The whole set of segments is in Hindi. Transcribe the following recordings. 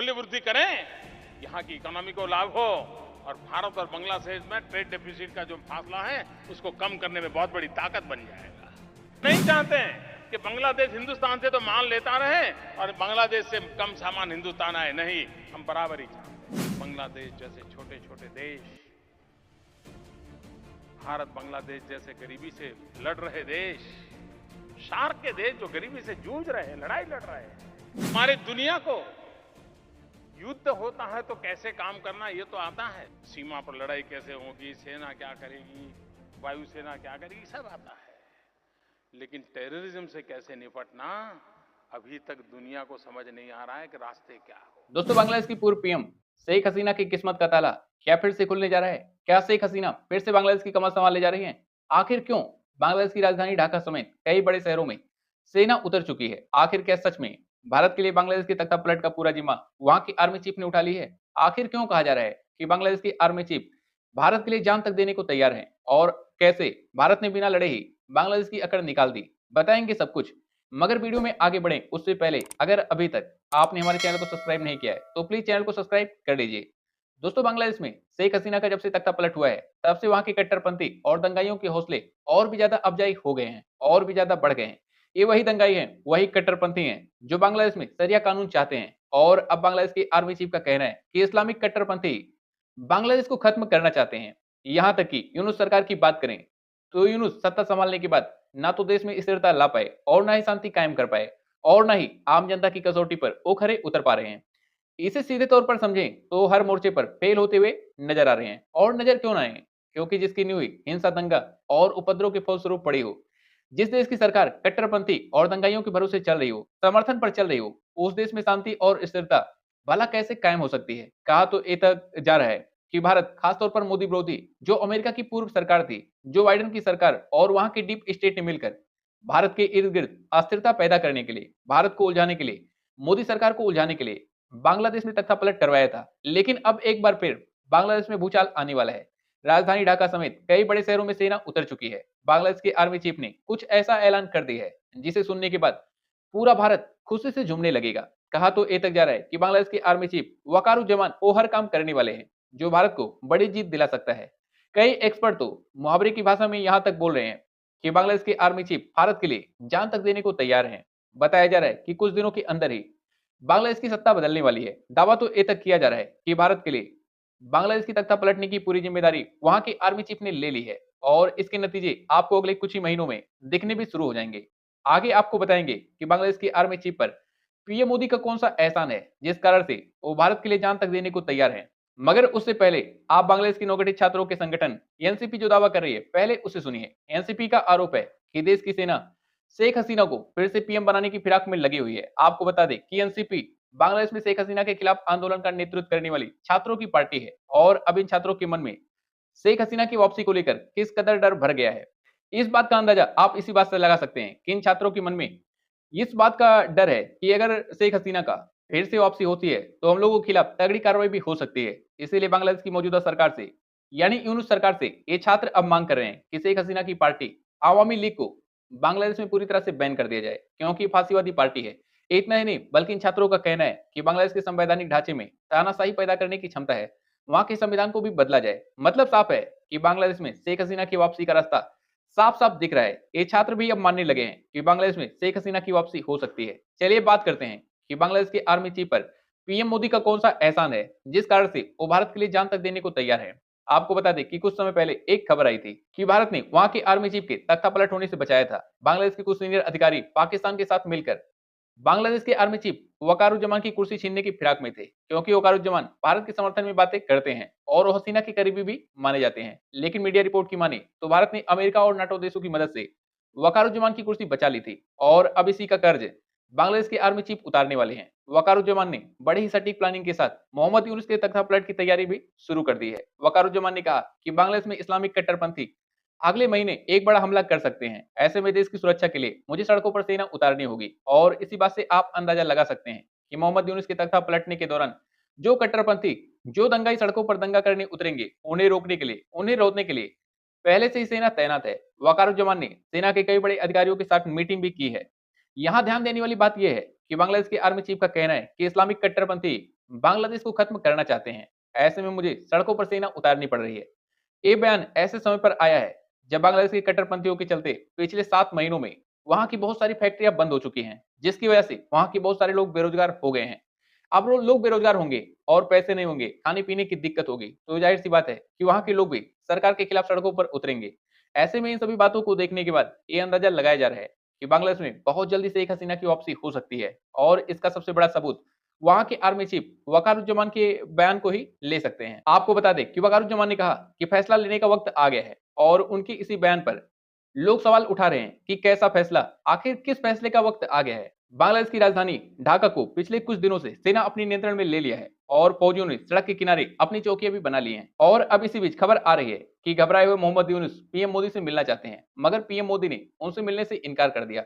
मूल्य वृद्धि करें, यहाँ की इकोनॉमी को लाभ हो और भारत और बांग्लादेश में ट्रेड डेफिसिट का जो फासला है उसको कम करने में बहुत बड़ी ताकत बन जाएगा। नहीं चाहते हैं कि बांग्लादेश हिंदुस्तान से तो माल लेता रहे और बांग्लादेश से कम सामान हिंदुस्तान आए, नहीं, हम बराबर ही चाहते हैं। बांग्लादेश जैसे छोटे छोटे देश, भारत बांग्लादेश जैसे गरीबी से लड़ रहे देश, सार्क के देश जो गरीबी से जूझ रहे हैं, लड़ाई लड़ रहे हैं, हमारी दुनिया को युद्ध होता है तो कैसे काम करना ये तो आता है, सीमा पर लड़ाई कैसे होगी, सेना क्या करेगी, वायुसेना क्या करेगी, सब आता है। लेकिन टेररिज्म से कैसे निपटना अभी तक दुनिया को समझ नहीं आ रहा है कि रास्ते क्या हो। दोस्तों, बांग्लादेश की पूर्व पीएम शेख हसीना की किस्मत का ताला क्या फिर से खुलने जा रहा है? क्या शेख हसीना फिर से बांग्लादेश की कमर संभालने जा रही हैं? आखिर क्यों बांग्लादेश की राजधानी ढाका समेत कई बड़े शहरों में सेना उतर चुकी है? आखिर क्या सच में भारत के लिए बांग्लादेश की तख्ता पलट का पूरा जिम्मा वहां की आर्मी चीफ ने उठा ली है? आखिर क्यों कहा जा रहा है कि बांग्लादेश की आर्मी चीफ भारत के लिए जान तक देने को तैयार है? और कैसे भारत ने बिना लड़े ही बांग्लादेश की अकड़ निकाल दी? बताएंगे सब कुछ। मगर वीडियो में आगे बढ़े उससे पहले अगर अभी तक आपने हमारे चैनल को सब्सक्राइब नहीं किया है तो प्लीज चैनल को सब्सक्राइब कर लीजिए। दोस्तों, बांग्लादेश में शेख हसीना का जब से तख्ता पलट हुआ है तब से वहां के कट्टरपंथी और दंगाइयों के हौसले और भी ज्यादा अफजाई हो गए हैं और भी ज्यादा बढ़ गए हैं। ये वही दंगाई हैं, वही कट्टरपंथी हैं जो बांग्लादेश में शरिया कानून चाहते हैं। और अब बांग्लादेश की आर्मी चीफ का कहना है कि इस्लामिक कट्टरपंथी बांग्लादेश को खत्म करना चाहते हैं। यहां तक कि यूनुस सरकार की बात करें तो यूनुस सत्ता संभालने के बाद ना तो देश में स्थिरता ला पाए और ना ही शांति कायम कर पाए और ना ही आम जनता की कसौटी पर वो खरे उतर पा रहे हैं। इसे सीधे तौर पर समझें तो हर मोर्चे पर फेल होते हुए नजर आ रहे हैं। और नजर क्यों ना आए? क्योंकि जिसकी नींव हिंसा, दंगा और उपद्रव के फलस्वरूप पड़ी हो, जिस देश की सरकार कट्टरपंथी और दंगाइयों के भरोसे चल रही हो, समर्थन पर चल रही हो, उस देश में शांति और स्थिरता भला कैसे कायम हो सकती है? कहा तो ये तक जा रहा है कि भारत, खासतौर पर मोदी विरोधी जो अमेरिका की पूर्व सरकार थी, जो बाइडेन की सरकार और वहां की डीप स्टेट ने मिलकर भारत के इर्द गिर्द अस्थिरता पैदा करने के लिए, भारत को उलझाने के लिए, मोदी सरकार को उलझाने के लिए बांग्लादेश में तख्ता पलट करवाया था। लेकिन अब एक बार फिर बांग्लादेश में भूचाल आने वाला है। राजधानी ढाका समेत कई बड़े शहरों में सेना उतर चुकी है। बांग्लादेश के आर्मी चीफ ने कुछ ऐसा ऐलान कर दिया है जिसे सुनने के बाद पूरा भारत खुशी से झूमने लगेगा। कहा तो ये तक जा रहा है कि बांग्लादेश के आर्मी चीफ वकारुज्जमान वो हर काम करने वाले हैं जो भारत को बड़ी जीत दिला सकता है। कई एक्सपर्ट तो मुहावरे की भाषा में यहां तक बोल रहे हैं कि बांग्लादेश के आर्मी चीफ भारत के लिए जान तक देने को तैयार हैं। बताया जा रहा है कि कुछ दिनों के अंदर ही बांग्लादेश की सत्ता बदलने वाली है। दावा तो ये तक किया जा रहा है कि भारत के लिए बांग्लादेश की तख्ता पलटने की पूरी जिम्मेदारी वहां की आर्मी चीफ ने ले ली है और इसके नतीजे आपको अगले कुछ ही महीनों में दिखने भी शुरू हो जाएंगे। आगे आपको बताएंगे कि बांग्लादेश की आर्मी चीफ पर पीएम मोदी का कौन सा एहसान है जिस कारण से वो भारत के लिए जान तक देने को तैयार है। मगर उससे पहले आप बांग्लादेश के नौगठित छात्रों के संगठन एनसीपी जो दावा कर रही है, पहले उसे सुनिए। एनसीपी का आरोप है कि देश की सेना शेख हसीना को फिर से पीएम बनाने की फिराक में लगी हुई है। आपको बता दें कि एनसीपी बांग्लादेश में शेख हसीना के खिलाफ आंदोलन का नेतृत्व करने वाली छात्रों की पार्टी है और अब इन छात्रों के मन में शेख हसीना की वापसी को लेकर किस कदर डर भर गया है, इस बात का अंदाजा आप इसी बात से लगा सकते हैं कि इन छात्रों के मन में इस बात का डर है कि अगर शेख हसीना का फिर से वापसी होती है तो हम लोगों के खिलाफ तगड़ी कार्रवाई भी हो सकती है। इसीलिए बांग्लादेश की मौजूदा सरकार से, यानी यूनुस सरकार से, ये छात्र अब मांग कर रहे हैं कि शेख हसीना की पार्टी आवामी लीग को बांग्लादेश में पूरी तरह से बैन कर दिया जाए, क्योंकि फांसीवादी पार्टी है। इतना ही नहीं, बल्कि इन छात्रों का कहना है कि बांग्लादेश के संवैधानिक ढांचे में तानाशाही पैदा करने की क्षमता है, वहां के संविधान को भी बदला जाए। मतलब साफ है कि बांग्लादेश में शेख हसीना की वापसी का रास्ता साफ साफ दिख रहा है। ये छात्र भी अब मानने लगे हैं कि बांग्लादेश में शेख हसीना की वापसी हो सकती है। चलिए बात करते हैं कि बांग्लादेश के आर्मी चीफ पर पीएम मोदी का कौन सा एहसान है जिस कारण से वो भारत के लिए जान तक देने को तैयार है। आपको बता दें कि कुछ समय पहले एक खबर आई थी कि भारत ने वहां के आर्मी चीफ के तख्ता पलट होने से बचाया था। बांग्लादेश के कुछ सीनियर अधिकारी पाकिस्तान के साथ मिलकर बांग्लादेश के आर्मी चीफ वकारुज्जमान की कुर्सी छीनने की फिराक में थे, क्योंकि वकारुज्जमान भारत के समर्थन में बातें करते हैं और वो हसीना के करीबी भी माने जाते हैं। लेकिन मीडिया रिपोर्ट की माने तो भारत ने अमेरिका और नाटो देशों की मदद से वकारुज्जमान की कुर्सी बचा ली थी और अब इसी का कर्ज बांग्लादेश के आर्मी चीफ उतारने वाले हैं। वकारुज्जमान ने बड़ी ही सटीक प्लानिंग के साथ मोहम्मद यूनुस के तख्ता पलट की तैयारी भी शुरू कर दी है। वकारुज्जमान ने कहा कि बांग्लादेश में इस्लामिक कट्टरपंथी अगले महीने एक बड़ा हमला कर सकते हैं। ऐसे में देश की सुरक्षा के लिए मुझे सड़कों पर सेना उतारनी होगी और इसी बात से आप अंदाजा लगा सकते हैं कि मोहम्मद यूनुस के तख्ता पलटने के दौरान जो कट्टरपंथी, जो दंगाई सड़कों पर दंगा करने उतरेंगे, उन्हें रोकने के लिए, उन्हें रोकने के लिए पहले से ही सेना तैनात है। वकारुज्जमान ने सेना के कई बड़े अधिकारियों के साथ मीटिंग भी की है। यहाँ ध्यान देने वाली बात यह है कि बांग्लादेश के आर्मी चीफ का कहना है कि इस्लामिक कट्टरपंथी बांग्लादेश को खत्म करना चाहते हैं। ऐसे में मुझे सड़कों पर सेना उतारनी पड़ रही है। ये बयान ऐसे समय पर आया है जब बांग्लादेश के कट्टरपंथियों के चलते पिछले 7 महीनों में वहां की बहुत सारी फैक्ट्रियां बंद हो चुकी हैं, जिसकी वजह से वहां के बहुत सारे लोग बेरोजगार हो गए हैं। अब लोग बेरोजगार होंगे और पैसे नहीं होंगे, खाने पीने की दिक्कत होगी, तो जाहिर सी बात है कि वहां के लोग भी सरकार के खिलाफ सड़कों पर उतरेंगे। ऐसे में इन सभी बातों को देखने के बाद ये अंदाजा लगाया जा रहा है कि बांग्लादेश में बहुत जल्दी शेख हसीना की वापसी हो सकती है, और इसका सबसे बड़ा सबूत वहां के आर्मी चीफ वकारुज्जमान के बयान को ही ले सकते हैं। आपको बता दें कि वकारुज्जमान ने कहा कि फैसला लेने का वक्त आ गया है, और उनके इसी बयान पर लोग सवाल उठा रहे हैं कि कैसा फैसला, आखिर किस फैसले का वक्त आ गया है। बांग्लादेश की राजधानी ढाका को पिछले कुछ दिनों से सेना अपने नियंत्रण में ले लिया है, और फौजियों ने सड़क के किनारे अपनी चौकियां भी बना ली हैं। और अब इसी बीच खबर आ रही है कि घबराए हुए मोहम्मद यूनुस पीएम मोदी से मिलना चाहते हैं, मगर पीएम मोदी ने उनसे मिलने से इनकार कर दिया।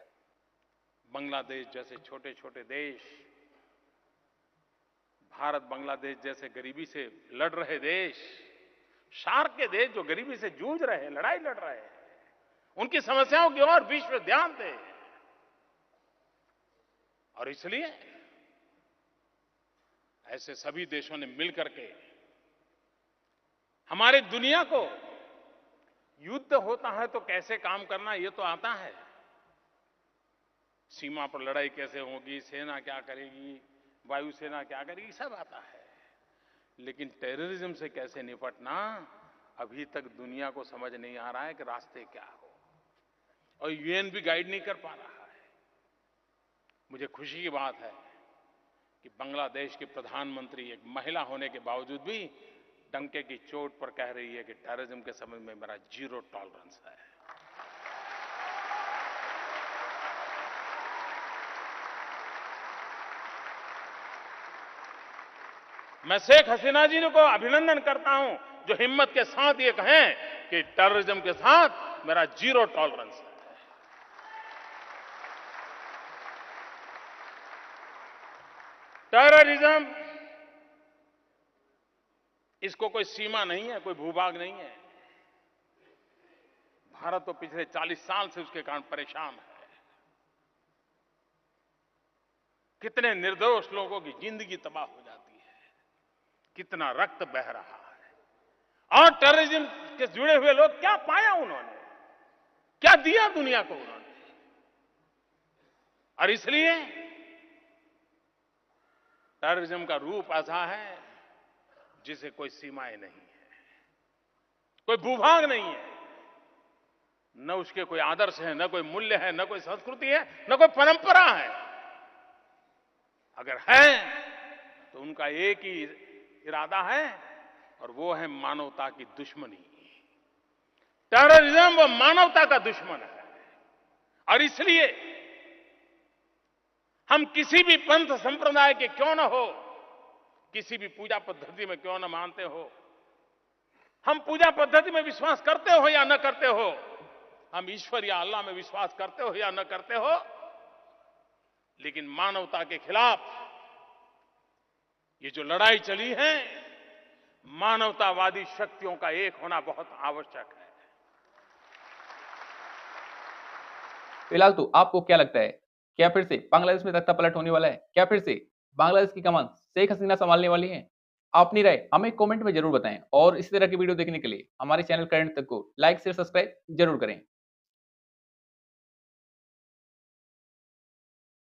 बांग्लादेश जैसे छोटे छोटे देश, भारत बांग्लादेश जैसे गरीबी से लड़ रहे देश, सार्क के देश जो गरीबी से जूझ रहे हैं, लड़ाई लड़ रहे हैं, उनकी समस्याओं की ओर विश्व ध्यान दे। और इसलिए ऐसे सभी देशों ने मिलकर के हमारी दुनिया को युद्ध होता है तो कैसे काम करना, ये तो आता है। सीमा पर लड़ाई कैसे होगी, सेना क्या करेगी, वायुसेना क्या करेगी, सब आता है। लेकिन टेररिज्म से कैसे निपटना, अभी तक दुनिया को समझ नहीं आ रहा है कि रास्ते क्या हो, और यूएन भी गाइड नहीं कर पा रहा है। मुझे खुशी की बात है कि बांग्लादेश की प्रधानमंत्री एक महिला होने के बावजूद भी डंके की चोट पर कह रही है कि टेररिज्म के संबंध में मेरा जीरो टॉलरेंस है। मैं शेख हसीना जी को अभिनंदन करता हूं जो हिम्मत के साथ ये कहें कि टेररिज्म के साथ मेरा जीरो टॉलरेंस है। टेररिज्म, इसको कोई सीमा नहीं है, कोई भूभाग नहीं है। भारत तो पिछले 40 साल से उसके कारण परेशान है। कितने निर्दोष लोगों की जिंदगी तबाह हो जाती है, कितना रक्त बह रहा है। और टेररिज्म के जुड़े हुए लोग क्या पाया उन्होंने, क्या दिया दुनिया को उन्होंने। और इसलिए टेररिज्म का रूप ऐसा है जिसे कोई सीमाएं नहीं है, कोई भूभाग नहीं है, न उसके कोई आदर्श है, न कोई मूल्य है, न कोई संस्कृति है, न कोई परंपरा है। अगर है तो उनका एक ही इरादा है, और वो है मानवता की दुश्मनी। टेररिज्म वो मानवता का दुश्मन है। और इसलिए हम किसी भी पंथ संप्रदाय के क्यों न हो, किसी भी पूजा पद्धति में क्यों न मानते हो, हम पूजा पद्धति में विश्वास करते हो या न करते हो, हम ईश्वर या अल्लाह में विश्वास करते हो या न करते हो, लेकिन मानवता के खिलाफ ये जो लड़ाई चली है, मानवतावादी शक्तियों का एक होना बहुत आवश्यक है। फिलहाल तो आपको क्या लगता है, क्या फिर से बांग्लादेश में तख्ता पलट होने वाला है? क्या फिर से बांग्लादेश की कमान शेख हसीना संभालने वाली है? अपनी राय हमें कमेंट में जरूर बताएं, और इसी तरह की वीडियो देखने के लिए हमारे चैनल करंट तक को लाइक शेयर सब्सक्राइब जरूर करें।